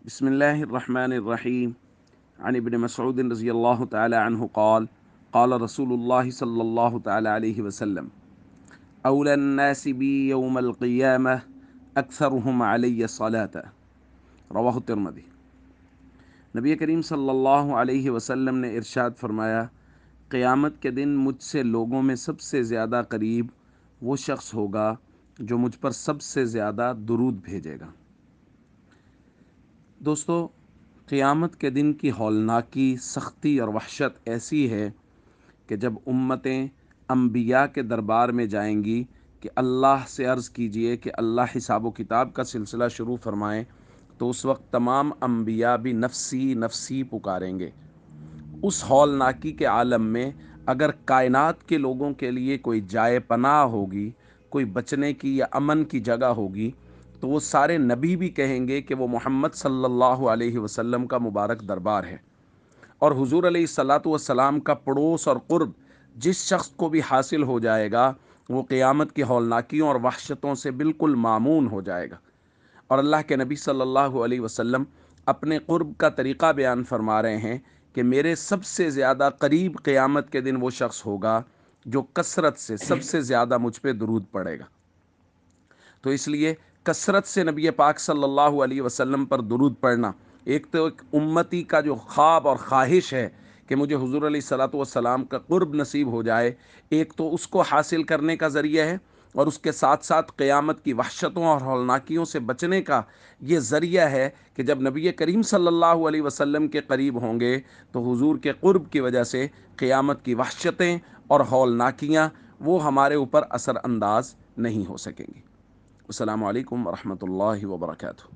बिस्मिल्लाहिर्रहमानिर्रहीम अन इब्न मसऊद रज़ी अल्लाह तआला अन्हु क़ाल क़ाल रसूलुल्लाह सल्लल्लाहु तआला अलैहि वसल्लम औलन नासि बी यौमल क़ियामह अक्सरुहुम अलैहि सलाता रवाहु तिर्मिज़ी। नबी करीम सल्लल्लाहु अलैहि वसल्लम ने इरशाद फरमाया, क़यामत के दिन मुझसे लोगों में सबसे ज़्यादा करीब वो शख्स होगा जो मुझ पर सबसे ज़्यादा दुरूद भेजेगा। दोस्तों, क़यामत के दिन की हौलनाकी, सख्ती और वहशत ऐसी है कि जब उम्मतें अम्बिया के दरबार में जाएंगी कि अल्लाह से अर्ज़ कीजिए कि अल्लाह हिसाब व किताब का सिलसिला शुरू फरमाएं, तो उस वक्त तमाम अम्बिया भी नफ़सी नफ़सी पुकारेंगे। उस हौलनाकी के आलम में अगर कायनात के लोगों के लिए कोई जाए पनाह होगी, कोई बचने की या अमन की जगह होगी, तो वो सारे नबी भी कहेंगे कि वो मोहम्मद सल्लल्लाहु अलैहि वसल्लम का मुबारक दरबार है। और हुजूर अलैहिस्सलातु वस्सलाम का पड़ोस और क़ुर्ब जिस शख्स को भी हासिल हो जाएगा, वो क़यामत की हौलनाकियों और वहशतों से बिल्कुल मामून हो जाएगा। और अल्लाह के नबी सल्लल्लाहु अलैहि वसल्लम अपने क़ुर्ब का तरीक़ा बयान फरमा रहे हैं कि मेरे सबसे ज़्यादा करीब क़यामत के दिन वो शख्स होगा जो कसरत से सबसे ज़्यादा मुझ पे दुरूद पड़ेगा। तो इसलिए कसरत से नबी पाक सल्लल्लाहु अलैहि वसल्लम पर दुरूद पढ़ना एक तो एक उम्मती का जो ख्वाब और ख्वाहिश है कि मुझे हुजूर अलैहिस्सलातु वस्सलाम का क़ुर्ब नसीब हो जाए, एक तो उसको हासिल करने का ज़रिया है, और उसके साथ साथ क़यामत की वहशतों और हौलनाकियों से बचने का ये ज़रिया है कि जब नबी करीम सल्लल्लाहु अलैहि वसल्लम के करीब होंगे तो हुजूर के क़ुर्ब की वजह से क़यामत की वहशतें और हौलनाकियाँ वो हमारे ऊपर असर अंदाज नहीं हो सकेंगी। अस्सलामु अलैकुम वरहमतुल्लाहि वबरकातुहू।